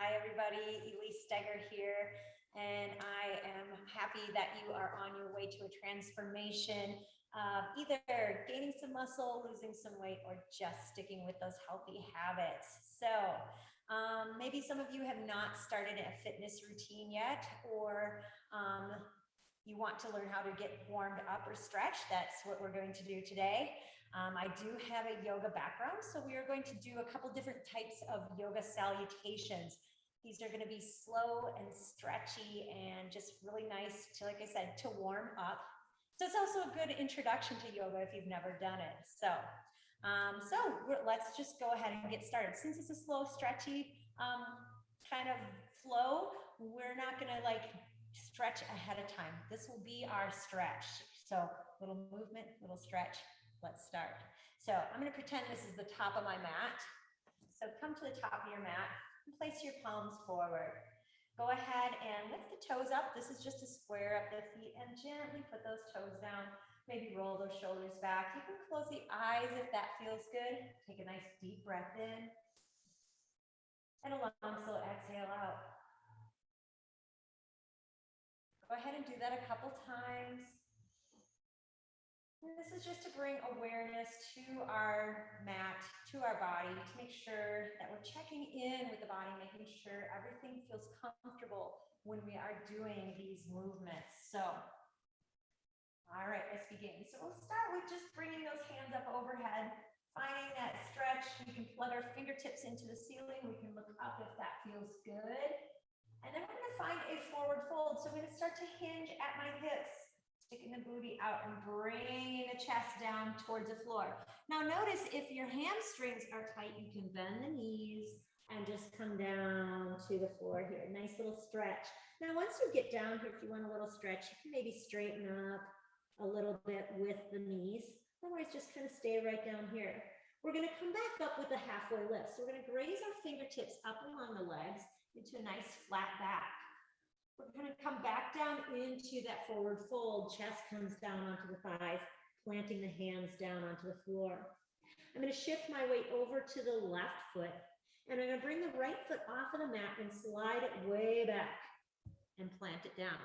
Hi, everybody. Elise Steger here, and I am happy that you are on your way to a transformation of either gaining some muscle, losing some weight, or just sticking with those healthy habits. So, maybe some of you have not started a fitness routine yet, or you want to learn how to get warmed up or stretch. That's what we're going to do today. I do have a yoga background, so we are going to do a couple different types of yoga salutations. These are going to be slow and stretchy and just really nice to, like I said, to warm up. So it's also a good introduction to yoga if you've never done it. Let's just go ahead and get started. Since it's a slow, stretchy kind of flow, we're not going to like stretch ahead of time. This will be our stretch. So little movement, little stretch. Let's start. So I'm going to pretend this is the top of my mat. So come to the top of your mat and place your palms forward. Go ahead and lift the toes up. This is just to square up the feet and gently put those toes down. Maybe roll those shoulders back. You can close the eyes if that feels good. Take a nice deep breath in. And a long, slow exhale out. Go ahead and do that a couple times. This is just to bring awareness to our mat, to our body, to make sure that we're checking in with the body, making sure everything feels comfortable when we are doing these movements. So, all right, let's begin. So we'll start with just bringing those hands up overhead, finding that stretch. We can plug our fingertips into the ceiling. We can look up if that feels good. And then we're going to find a forward fold. So I'm going to start to hinge at my hips, sticking the booty out and bringing the chest down towards the floor. Now notice if your hamstrings are tight, you can bend the knees and just come down to the floor here. Nice little stretch. Now once you get down here, if you want a little stretch, you can maybe straighten up a little bit with the knees. Otherwise, just kind of stay right down here. We're going to come back up with a halfway lift. So we're going to raise our fingertips up along the legs into a nice flat back. We're going to come back down into that forward fold. Chest comes down onto the thighs, planting the hands down onto the floor. I'm going to shift my weight over to the left foot, and I'm going to bring the right foot off of the mat and slide it way back and plant it down.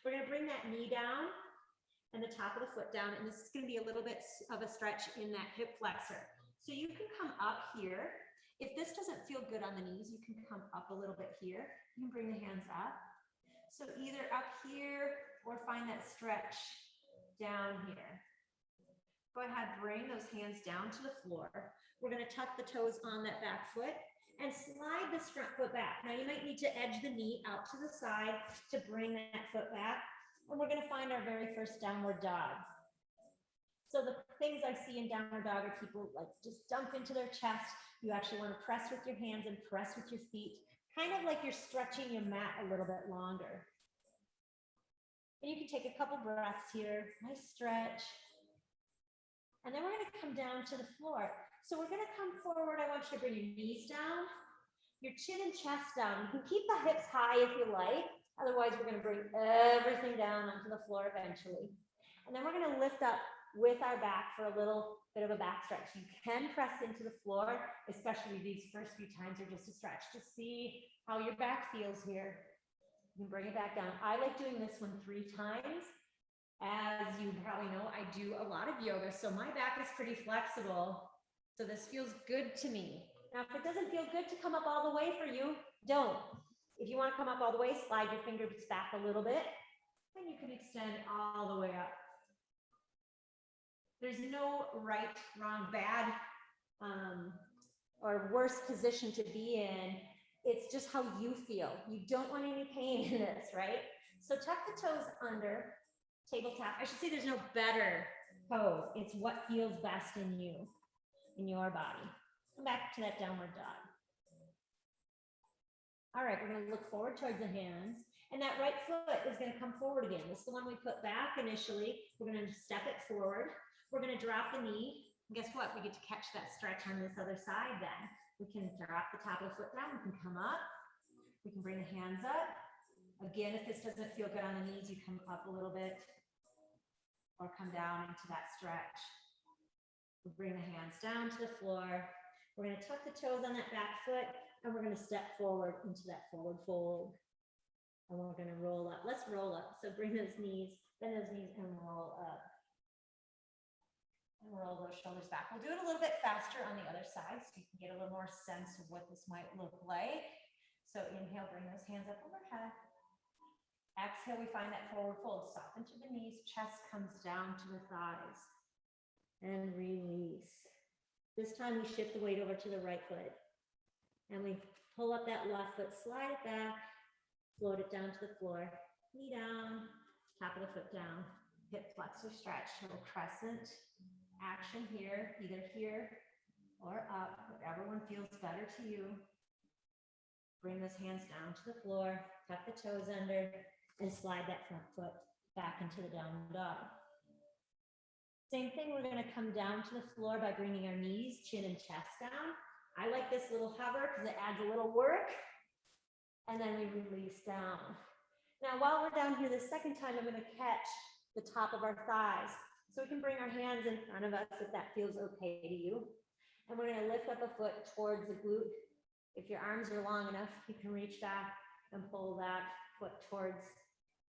We're going to bring that knee down and the top of the foot down, and this is going to be a little bit of a stretch in that hip flexor. So you can come up here. If this doesn't feel good on the knees, you can come up a little bit here. You can bring the hands up. So either up here or find that stretch down here. Go ahead, bring those hands down to the floor. We're going to tuck the toes on that back foot and slide this front foot back. Now you might need to edge the knee out to the side to bring that foot back. And we're going to find our very first downward dog. So the things I see in downward dog are people like just dump into their chest. You actually want to press with your hands and press with your feet, kind of like you're stretching your mat a little bit longer. And you can take a couple breaths here, nice stretch. And then we're going to come down to the floor. So we're going to come forward. I want you to bring your knees down, your chin and chest down. You can keep the hips high if you like. Otherwise, we're going to bring everything down onto the floor eventually. And then we're going to lift up with our back for a little bit of a back stretch. You can press into the floor, especially these first few times are just a stretch to see how your back feels here. You can bring it back down. I like doing this one 3 times. As you probably know, I do a lot of yoga, so my back is pretty flexible. So this feels good to me. Now, if it doesn't feel good to come up all the way for you, don't. If you want to come up all the way, slide your fingertips back a little bit, and you can extend all the way up. There's no right, wrong, bad, or worse position to be in. It's just how you feel. You don't want any pain in this, right? So tuck the toes under, table tap. I should say there's no better pose. It's what feels best in you, in your body. Come back to that downward dog. All right, we're going to look forward towards the hands. And that right foot is going to come forward again. This is the one we put back initially. We're going to step it forward. We're going to drop the knee. And guess what? We get to catch that stretch on this other side then. We can drop the top of the foot down. We can come up. We can bring the hands up. Again, if this doesn't feel good on the knees, you come up a little bit or come down into that stretch. We bring the hands down to the floor. We're going to tuck the toes on that back foot. And we're going to step forward into that forward fold. And we're going to roll up. Let's roll up. So bring those knees, bend those knees and roll up. And roll those shoulders back. We'll do it a little bit faster on the other side so you can get a little more sense of what this might look like. So inhale, bring those hands up overhead. Exhale, we find that forward fold. Soften to the knees, chest comes down to the thighs. And release. This time we shift the weight over to the right foot. And we pull up that left foot, slide it back, float it down to the floor. Knee down, top of the foot down. Hip flexor stretch, little crescent action here, either here or up, whatever one feels better to you. Bring those hands down to the floor, tuck the toes under, and slide that front foot back into the downward dog. Same thing, we're gonna come down to the floor by bringing our knees, chin and chest down. I like this little hover because it adds a little work. And then we release down. Now, while we're down here the second time, I'm gonna catch the top of our thighs. So we can bring our hands in front of us if that feels okay to you. And we're gonna lift up a foot towards the glute. If your arms are long enough, you can reach back and pull that foot towards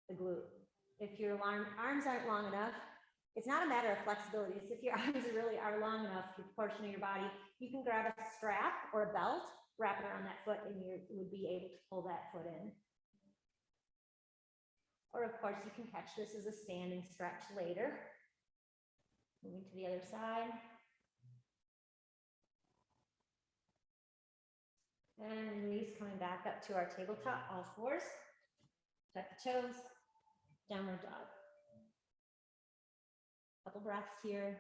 the glute. If your arms aren't long enough, it's not a matter of flexibility. It's if your arms really are long enough, your portion of your body, you can grab a strap or a belt, wrap it around that foot, and you would be able to pull that foot in. Or of course, you can catch this as a standing stretch later. Moving to the other side. And release, coming back up to our tabletop, all fours. Tuck the toes, downward dog. Couple breaths here.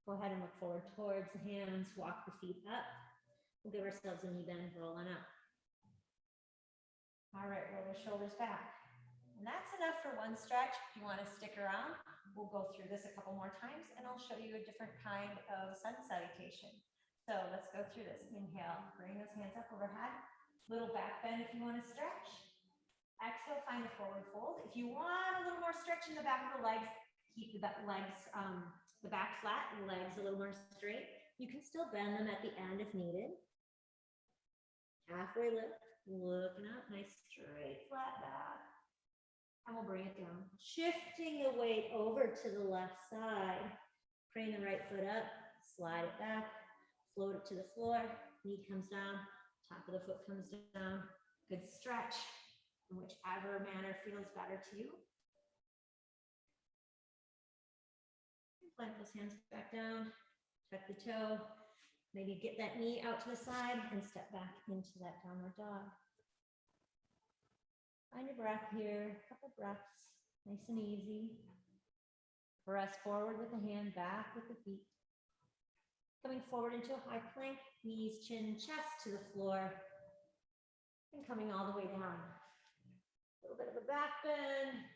Go ahead and look forward towards the hands, walk the feet up. We'll give ourselves a knee bend, rolling up. All right, roll the shoulders back. And that's enough for one stretch. If you want to stick around, we'll go through this a couple more times and I'll show you a different kind of sun salutation. So let's go through this. Inhale, bring those hands up overhead. Little back bend if you want to stretch. Exhale, find the forward fold. If you want a little more stretch in the back of the legs, keep the legs, the back flat, and the legs a little more straight. You can still bend them at the end if needed. Halfway lift, looking up, nice straight flat back. And we'll bring it down. Shifting the weight over to the left side. Crane the right foot up, slide it back, float it to the floor, knee comes down, top of the foot comes down. Good stretch in whichever manner feels better to you. Plant those hands back down, tuck the toe, maybe get that knee out to the side and step back into that downward dog. Find your breath here, a couple breaths, nice and easy. Press forward with the hand, back with the feet. Coming forward into a high plank, knees, chin, chest to the floor, and coming all the way down. A little bit of a back bend.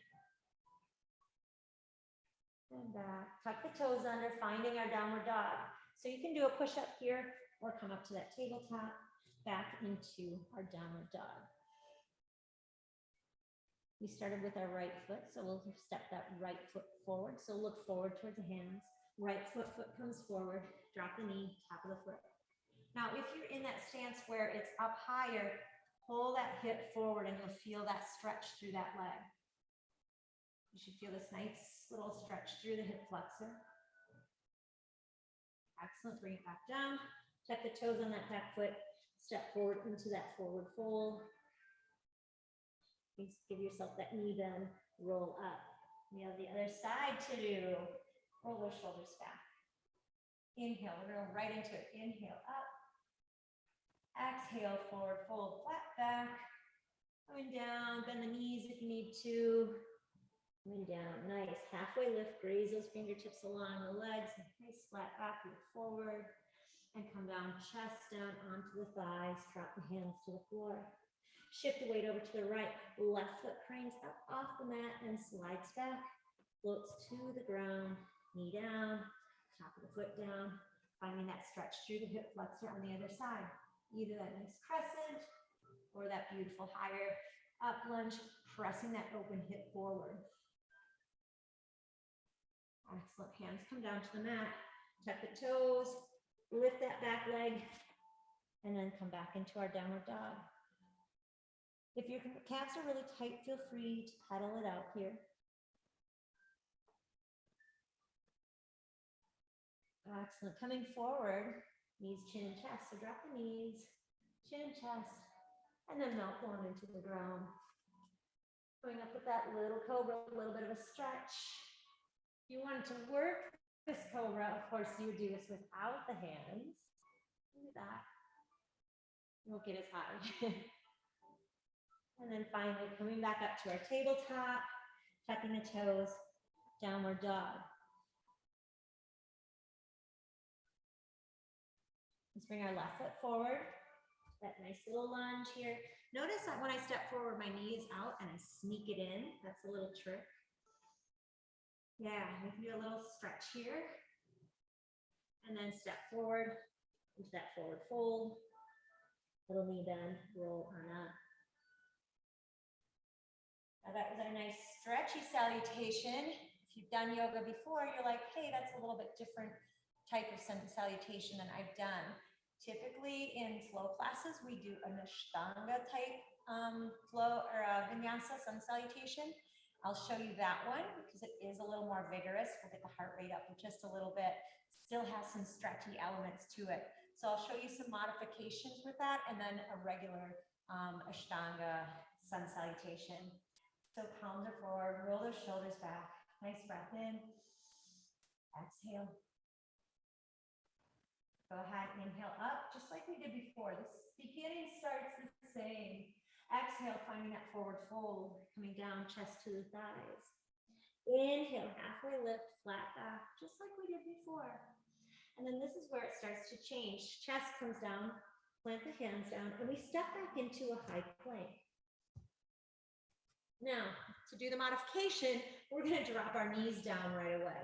And back. Tuck the toes under, finding our downward dog. So you can do a push-up here or come up to that tabletop, back into our downward dog. We started with our right foot, so we'll step that right foot forward. So look forward towards the hands. Right foot comes forward, drop the knee, top of the foot. Now, if you're in that stance where it's up higher, pull that hip forward and you'll feel that stretch through that leg. You should feel this nice little stretch through the hip flexor. Excellent, bring it back down. Tuck the toes on that back foot, step forward into that forward fold. Just give yourself that knee bend, roll up. We have the other side to do. Roll those shoulders back. Inhale, we're going right into it. Inhale, up. Exhale, forward fold, flat back. Going down, bend the knees if you need to. Going down, nice. Halfway lift, graze those fingertips along the legs. Nice flat back, look forward. And come down, chest down onto the thighs. Drop the hands to the floor. Shift the weight over to the right. Left foot cranes up off the mat and slides back. Floats to the ground. Knee down. Top of the foot down. Finding that stretch through the hip flexor on the other side. Either that nice crescent or that beautiful higher up lunge, pressing that open hip forward. Excellent. Hands come down to the mat. Tuck the toes. Lift that back leg. And then come back into our downward dog. If your calves are really tight, feel free to pedal it out here. Excellent. Coming forward, knees, chin, and chest. So drop the knees, chin, chest, and then melt down into the ground. Going up with that little cobra, a little bit of a stretch. If you wanted to work this cobra, of course, you would do this without the hands. Do that. You won't get as high. And then finally, coming back up to our tabletop, tucking the toes, downward dog. Let's bring our left foot forward. That nice little lunge here. Notice that when I step forward, my knee is out and I sneak it in. That's a little trick. Yeah, we can do a little stretch here. And then step forward into that forward fold. Little knee bend, roll on up. Now that was our nice stretchy salutation. If you've done yoga before, you're like, hey, that's a little bit different type of salutation than I've done. Typically in flow classes, we do an ashtanga type flow or a vinyasa, sun salutation. I'll show you that one because it is a little more vigorous. We'll get the heart rate up just a little bit. Still has some stretchy elements to it. So I'll show you some modifications with that and then a regular ashtanga sun salutation. So palms are forward, roll those shoulders back. Nice breath in. Exhale. Go ahead, inhale up, just like we did before. This beginning starts the same. Exhale, finding that forward fold, coming down, chest to the thighs. Inhale, halfway lift, flat back, just like we did before. And then this is where it starts to change. Chest comes down, plant the hands down, and we step back into a high plank. Now, to do the modification, we're going to drop our knees down right away.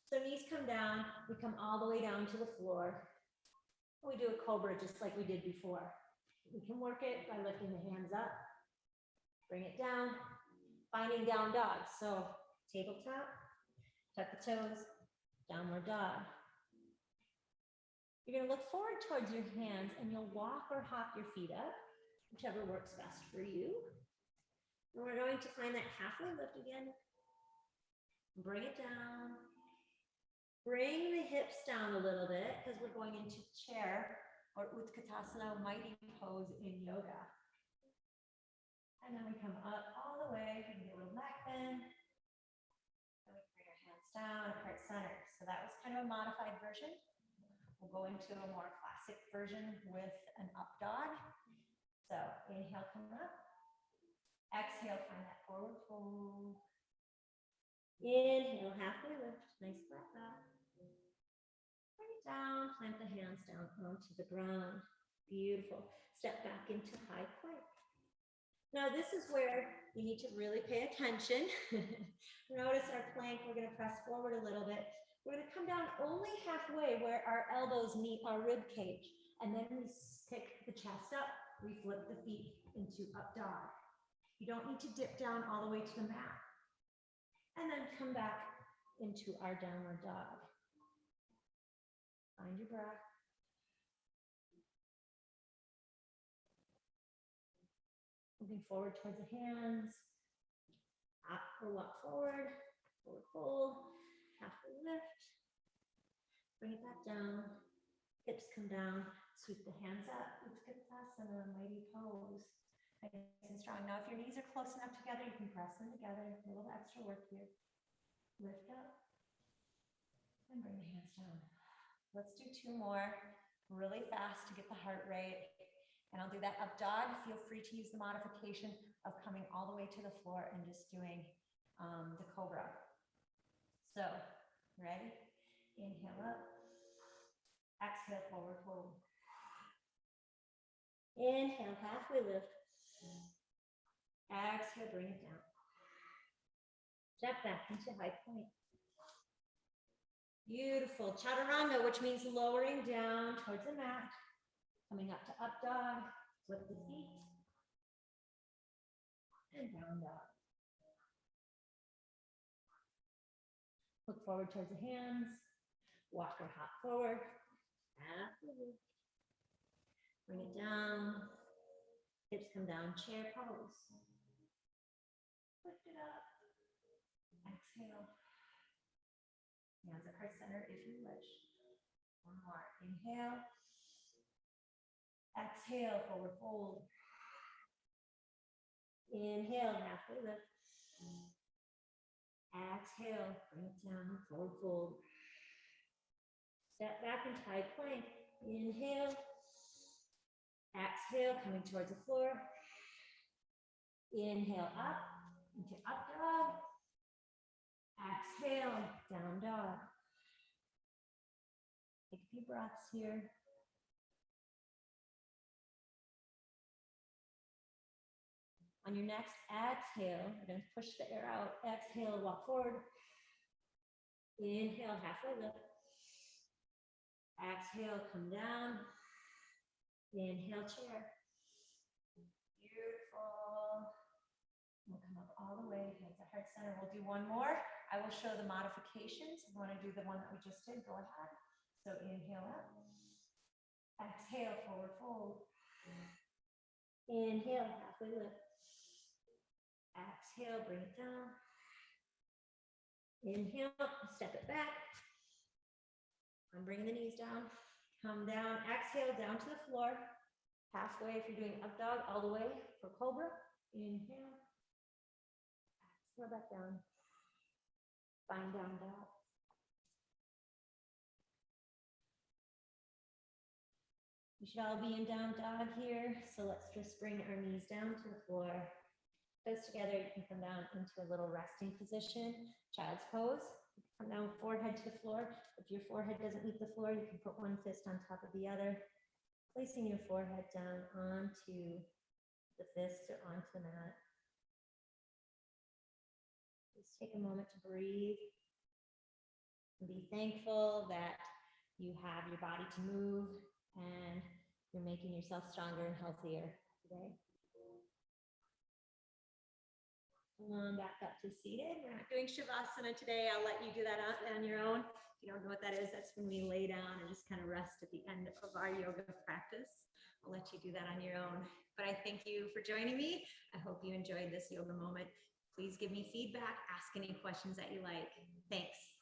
So knees come down, we come all the way down to the floor. We do a cobra just like we did before. We can work it by lifting the hands up, bring it down, finding down dog. So tabletop, tuck the toes, downward dog. You're going to look forward towards your hands and you'll walk or hop your feet up, whichever works best for you. And we're going to find that halfway lift again. Bring it down. Bring the hips down a little bit because we're going into chair or Utkatasana, mighty pose in yoga. And then we come up all the way, we can do a little neck bend. Then we bring our hands down, heart center. So that was kind of a modified version. We'll go into a more classic version with an up dog. So inhale, come up. Exhale, find that forward fold. Inhale, halfway lift, nice flat back. Bring it down, plant the hands down onto the ground. Beautiful. Step back into high plank. Now this is where you need to really pay attention. Notice our plank, we're going to press forward a little bit. We're going to come down only halfway where our elbows meet our rib cage. And then we pick the chest up, we flip the feet into up dog. You don't need to dip down all the way to the mat. And then come back into our downward dog. Find your breath. Moving forward towards the hands. Up or walk forward. Forward fold. Halfway lift. Bring it back down. Hips come down. Sweep the hands up. Utkatasana, mighty pose. Nice and strong. Now, if your knees are close enough together, you can press them together. A little extra work here. Lift up and bring the hands down. Let's do two more really fast to get the heart rate. And I'll do that up dog. Feel free to use the modification of coming all the way to the floor and just doing the cobra. So, ready? Inhale up. Exhale, forward fold. Inhale, halfway lift. Exhale, bring it down. Step back into high plank. Beautiful. Chaturanga, which means lowering down towards the mat. Coming up to up dog. Flip the feet. And down dog. Look forward towards the hands. Walk or hop forward. Halfway lift. Bring it down. Hips come down, chair pose. Lift it up. Exhale. Hands at heart center if you wish. One more. Inhale. Exhale, forward fold. Inhale, halfway lift. Exhale, bring it down, forward fold. Step back and tie plank. Inhale. Exhale, coming towards the floor. Inhale up into up dog. Exhale, down dog. Take a few breaths here. On your next exhale, you're going to push the air out. Exhale, walk forward. Inhale, halfway lift. Exhale, come down. Inhale, chair. Beautiful. We'll come up all the way, hands at heart center. We'll do one more. I will show the modifications. If you want to do the one that we just did, go ahead. So inhale up. Exhale, forward fold. Inhale, halfway lift. Exhale, bring it down. Inhale, step it back. I'm bringing the knees down. Come down, exhale, down to the floor. Halfway if you're doing up dog, all the way for cobra. Inhale. Exhale back down. Find down dog. We should all be in down dog here. So let's just bring our knees down to the floor. Toes together, you can come down into a little resting position. Child's pose. Come down forehead to the floor. If your forehead doesn't meet the floor, you can put one fist on top of the other. Placing your forehead down onto the fist or onto the mat. Just take a moment to breathe. And be thankful that you have your body to move and you're making yourself stronger and healthier today. Come on back up to seated. We're not doing Shavasana today. I'll let you do that on your own. If you don't know what that is, that's when we lay down and just kind of rest at the end of our yoga practice. I'll let you do that on your own. But I thank you for joining me. I hope you enjoyed this yoga moment. Please give me feedback. Ask any questions that you like. Thanks.